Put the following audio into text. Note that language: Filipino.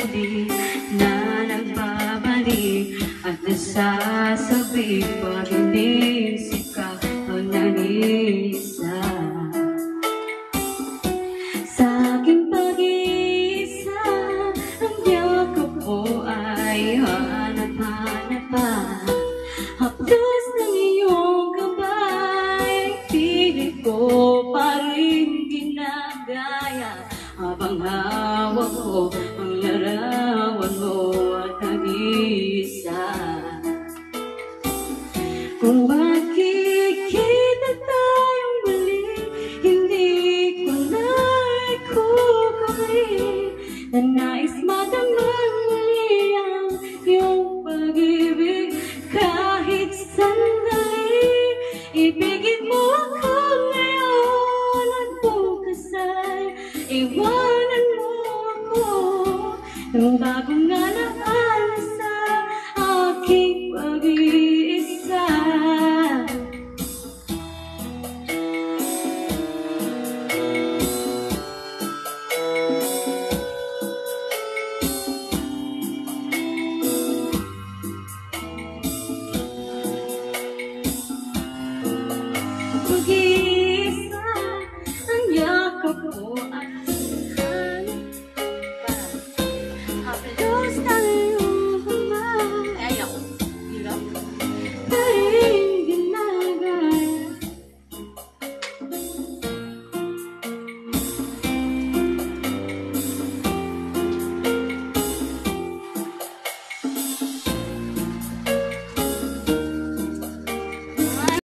muli na nagbabalik at nasasabi pag inisip ka o nanisa. Sa aking pag-iisa, ang yakap mo ay hanap-hanap pa. Haplos ng iyong kamay, pilit ko pa rin ginagaya, habang hawak ko ang larawan mo at nag-iisa. Kung makikita tayong muli, hindi ko na ikukuli na nais madamang muli ang iyong pag-ibig. Kahit sandali, ibigin mo ako ngayon at bukas ay iwanan mo ako ng bagong alaala sa aking pag-ibig.